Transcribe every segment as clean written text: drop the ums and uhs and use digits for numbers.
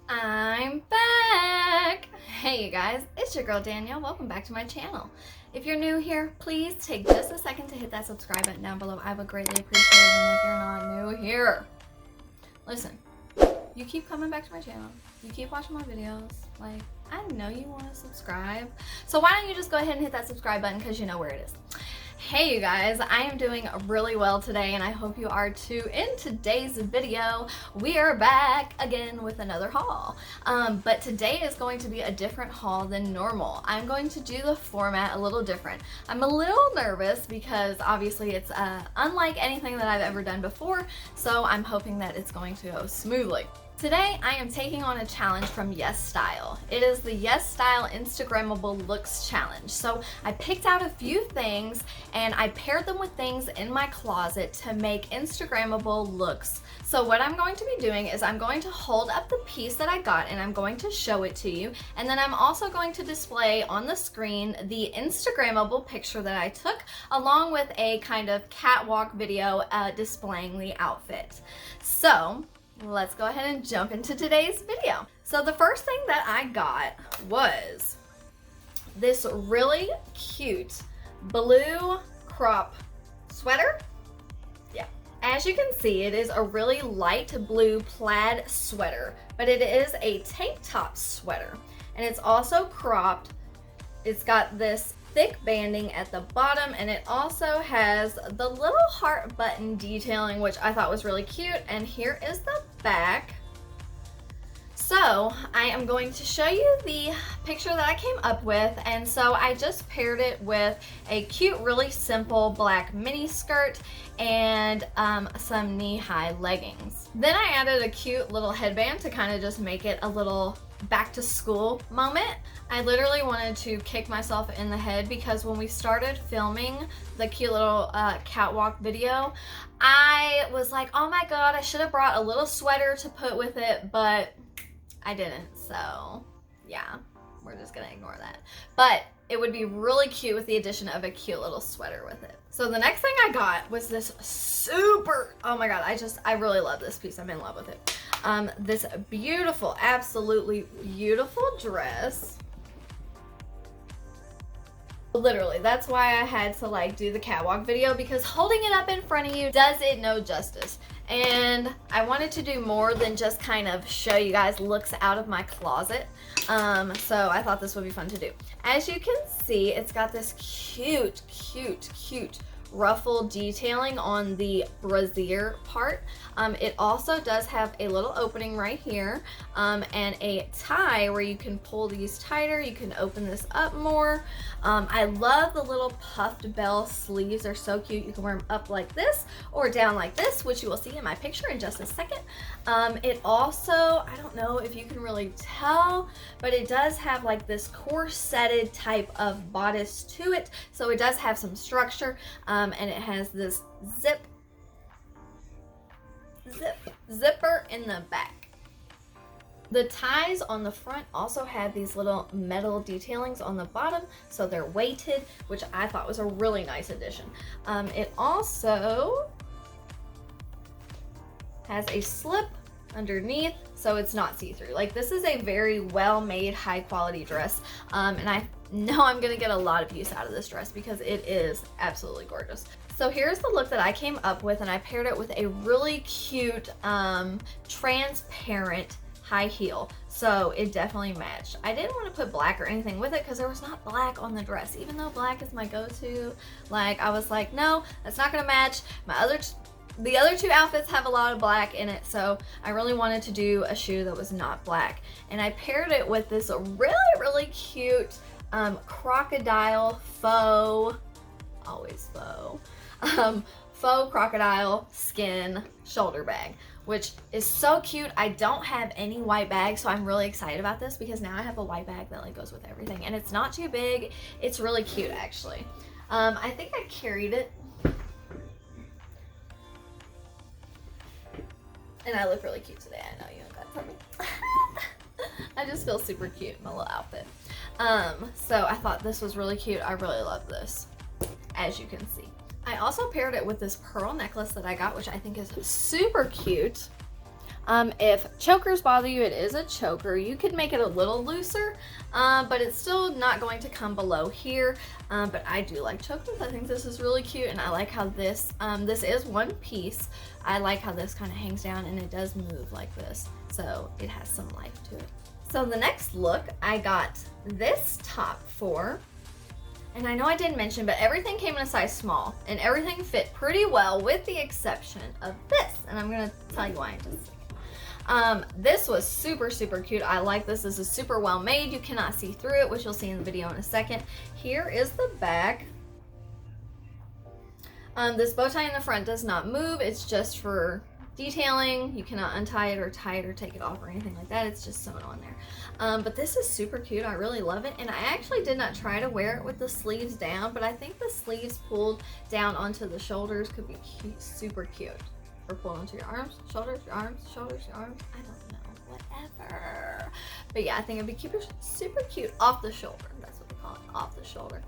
I'm back! Hey you guys, it's your girl Danielle. Welcome back to my channel. If you're new here, please take just a second to hit that subscribe button down below. I would greatly appreciate it. And if you're not new here, listen, you keep coming back to my channel. You keep watching my videos. Like, I know you want to subscribe. So why don't you just go ahead and hit that subscribe button because you know where it is. Hey you guys, I am doing really well today and I hope you are too. In today's video, we are back again with another haul. But today is going to be a different haul than normal. I'm going to do the format a little different. I'm a little nervous because obviously it's unlike anything that I've ever done before, so I'm hoping that it's going to go smoothly. Today, I am taking on a challenge from YESSTYLE. It is the YESSTYLE Instagrammable Looks Challenge. So I picked out a few things and I paired them with things in my closet to make Instagrammable looks. So what I'm going to be doing is I'm going to hold up the piece that I got and I'm going to show it to you. And then I'm also going to display on the screen the Instagrammable picture that I took along with a kind of catwalk video displaying the outfit. So let's go ahead and jump into today's video. So the first thing that I got was this really cute blue crop sweater. Yeah. As you can see, it is a really light blue plaid sweater, but it is a tank top sweater. And it's also cropped. It's got this thick banding at the bottom and it also has the little heart button detailing, which I thought was really cute. And here is the back. So I am going to show you the picture that I came up with, and so I just paired it with a cute, really simple black mini skirt and some knee-high leggings. Then I added a cute little headband to kind of just make it a little back to school moment. I literally wanted to kick myself in the head because when we started filming the cute little catwalk video, I was like, oh my god, I should have brought a little sweater to put with it, but I didn't. So yeah, we're just gonna ignore that. But it would be really cute with the addition of a cute little sweater with it. So the next thing I got was this super, oh my god, I really love this piece. I'm in love with it. This beautiful, absolutely beautiful dress. Literally, that's why I had to like do the catwalk video, because holding it up in front of you does it no justice. And I wanted to do more than just kind of show you guys looks out of my closet. So I thought this would be fun to do. As you can see, it's got this cute, cute, cute ruffle detailing on the brassiere part. It also does have a little opening right here and a tie where you can pull these tighter. You can open this up more. I love the little puffed bell sleeves. They're so cute. You can wear them up like this or down like this, which you will see in my picture in just a second. It also, I don't know if you can really tell, but it does have like this corseted type of bodice to it. So it does have some structure, and it has this zipper in the back. The ties on the front also had these little metal detailings on the bottom, so they're weighted, which I thought was a really nice addition. It also has a slip underneath, so it's not see-through. Like, this is a very well-made, high-quality dress, and I know I'm gonna get a lot of use out of this dress because it is absolutely gorgeous. So here's the look that I came up with, and I paired it with a really cute transparent high heel, so it definitely matched. I didn't want to put black or anything with it because there was not black on the dress, even though black is my go-to. Like, I was like, no, that's not gonna match. The other two outfits have a lot of black in it, so I really wanted to do a shoe that was not black. And I paired it with this really, really cute crocodile faux, always faux, faux crocodile skin shoulder bag, which is so cute. I don't have any white bags, so I'm really excited about this because now I have a white bag that like goes with everything, and it's not too big. It's really cute, actually. I think I carried it, and I look really cute today. I know you don't gotta tell me. I just feel super cute in my little outfit. So I thought this was really cute. I really love this, as you can see. I also paired it with this pearl necklace that I got, which I think is super cute. If chokers bother you, it is a choker. You could make it a little looser, but it's still not going to come below here. But I do like chokers. I think this is really cute, and I like how this is one piece. I like how this kind of hangs down and it does move like this, so it has some life to it. So the next look I got this top for, and I know I didn't mention, but everything came in a size small and everything fit pretty well with the exception of this, and I'm gonna tell you why in just a second. This was super, super cute. I like this. This is super well made. You cannot see through it, which you'll see in the video in a second. Here is the back. This bow tie in the front does not move. It's just for detailing. You cannot untie it or tie it or take it off or anything like that. It's just sewn on there. But this is super cute. I really love it. And I actually did not try to wear it with the sleeves down, but I think the sleeves pulled down onto the shoulders could be cute, super cute. Or pull onto your arms, shoulders, your arms, shoulders, your arms. I don't know, whatever. But yeah, I think it'd be super cute off the shoulder. That's what we call it, off the shoulder.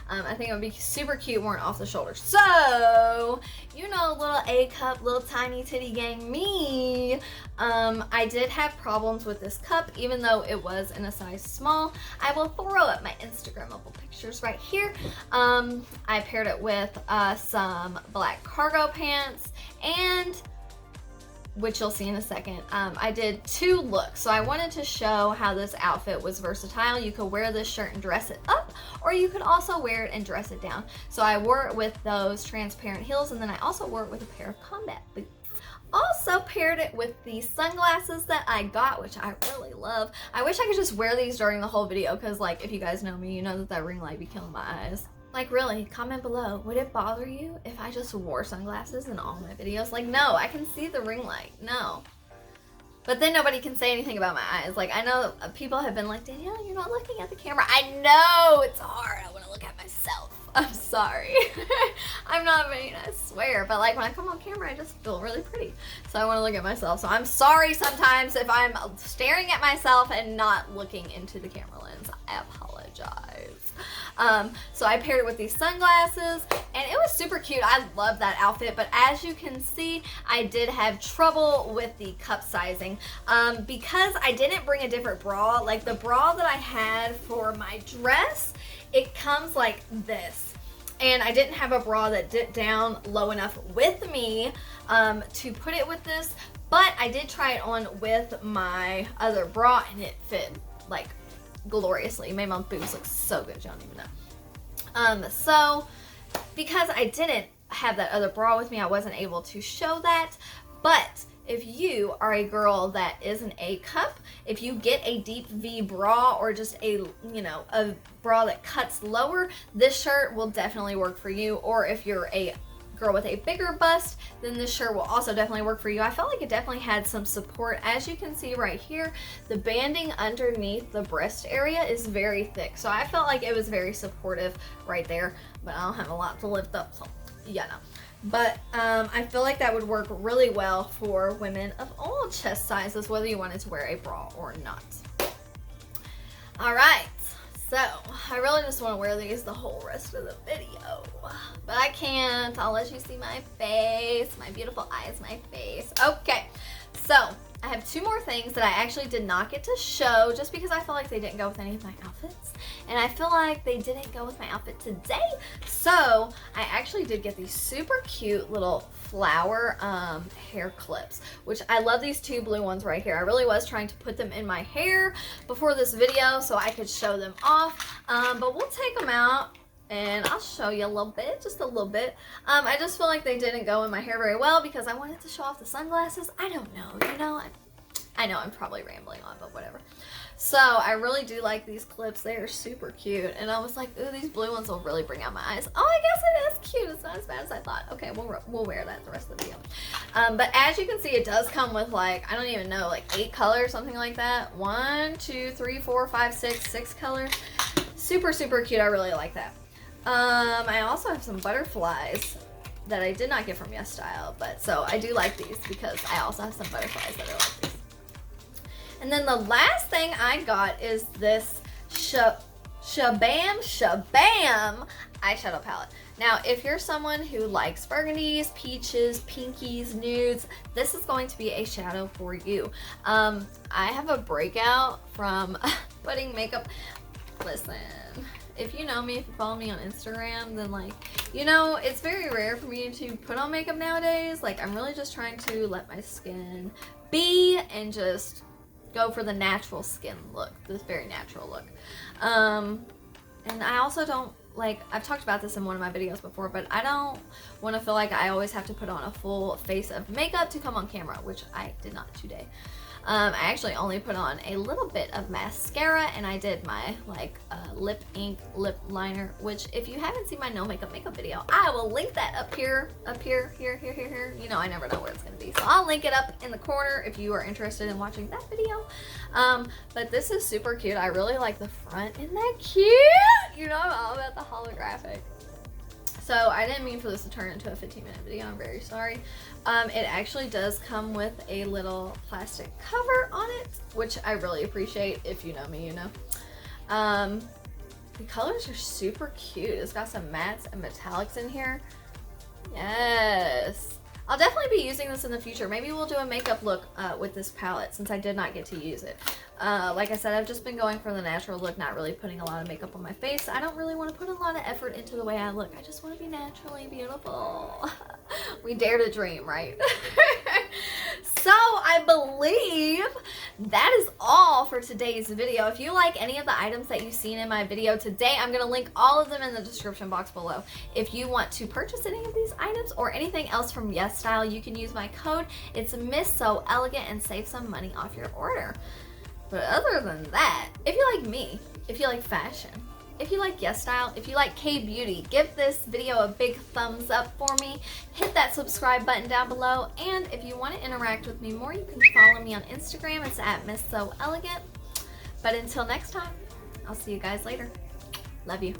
I think it would be super cute worn off the shoulder. So, you know, little A cup, little tiny titty gang me. I did have problems with this cup, even though it was in a size small. I will throw up my Instagrammable pictures right here. I paired it with some black cargo pants, and which you'll see in a second. I did 2 looks. So I wanted to show how this outfit was versatile. You could wear this shirt and dress it up, or you could also wear it and dress it down. So I wore it with those transparent heels, and then I also wore it with a pair of combat boots. Also paired it with these sunglasses that I got, which I really love. I wish I could just wear these during the whole video, because like if you guys know me, you know that ring light be killing my eyes. Like really, comment below, would it bother you if I just wore sunglasses in all my videos? Like no, I can see the ring light, no. But then nobody can say anything about my eyes. Like I know people have been like, Danielle, you're not looking at the camera. I know, it's hard, I wanna look at myself. I'm sorry. I'm not mean, I swear. But like when I come on camera, I just feel really pretty. So I wanna look at myself. So I'm sorry sometimes if I'm staring at myself and not looking into the camera lens. I apologize. So I paired it with these sunglasses, and it was super cute. I love that outfit, but as you can see, I did have trouble with the cup sizing because I didn't bring a different bra. Like the bra that I had for my dress, it comes like this, and I didn't have a bra that dipped down low enough with me to put it with this, but I did try it on with my other bra, and it fit like gloriously. It made my boobs look so good, you don't even know. So because I didn't have that other bra with me, I wasn't able to show that. But if you are a girl that is an A cup, if you get a deep V bra or just a, you know, a bra that cuts lower, this shirt will definitely work for you. Or if you're a girl with a bigger bust, then this shirt will also definitely work for you. I felt like it definitely had some support. As you can see right here, the banding underneath the breast area is very thick, so I felt like it was very supportive right there, but I don't have a lot to lift up, so yeah, no. But I feel like that would work really well for women of all chest sizes, whether you wanted to wear a bra or not. All right. So, I really just want to wear these the whole rest of the video, but I can't. I'll let you see my face, my beautiful eyes, my face. Okay, so I have 2 more things that I actually did not get to show just because I feel like they didn't go with any of my outfits, and I feel like they didn't go with my outfit today. So I actually did get these super cute little flower hair clips, which I love. These 2 blue ones right here. I really was trying to put them in my hair before this video so I could show them off, but we'll take them out and I'll show you a little bit, just a little bit. I just feel like they didn't go in my hair very well because I wanted to show off the sunglasses. I don't know, you know, I know I'm probably rambling on, but whatever. So I really do like these clips. They are super cute, and I was like, ooh, these blue ones will really bring out my eyes. Oh, I guess it is cute. It's not as bad as I thought. Okay, we'll wear that the rest of the video. But as you can see, it does come with like, I don't even know, like 8 colors, something like that. 1, 2, 3, 4, 5, 6 colors. Super, super cute. I really like that. I also have some butterflies that I did not get from YESSTYLE, but so I do like these because I also have some butterflies that are like these. And then the last thing I got is this Shabam eyeshadow palette. Now, if you're someone who likes burgundies, peaches, pinkies, nudes, this is going to be a shadow for you. I have a breakout from putting makeup. Listen, if you know me, if you follow me on Instagram, then like, you know, it's very rare for me to put on makeup nowadays. Like, I'm really just trying to let my skin be and just go for the natural skin look, this very natural look. And I also don't, like, I've talked about this in one of my videos before, but I don't want to feel like I always have to put on a full face of makeup to come on camera, which I did not today. I actually only put on a little bit of mascara, and I did my like lip ink lip liner, which if you haven't seen my no makeup video, I will link that up here, here. You know, I never know where it's gonna be, so I'll link it up in the corner if you are interested in watching that video. But this is super cute. I really like the front. Isn't that cute? You know, I'm all about the holographic. So I didn't mean for this to turn into a 15-minute video. I'm very sorry. It actually does come with a little plastic cover on it, which I really appreciate. If you know me, you know. The colors are super cute. It's got some mattes and metallics in here. Yes. I'll definitely be using this in the future. Maybe we'll do a makeup look with this palette, since I did not get to use it. Like I said, I've just been going for the natural look, not really putting a lot of makeup on my face. I don't really want to put a lot of effort into the way I look. I just want to be naturally beautiful. We dare to dream, right? So I believe that is all for today's video. If you like any of the items that you've seen in my video today, I'm going to link all of them in the description box below. If you want to purchase any of these items or anything else from YESSTYLE, you can use my code. It's MSSOELLEGANT and save some money off your order. But other than that, if you like me, if you like fashion, if you like YESSTYLE, if you like K-beauty, give this video a big thumbs up for me. Hit that subscribe button down below. And if you want to interact with me more, you can follow me on Instagram. It's at MSSOELLEGANT. But until next time, I'll see you guys later. Love you.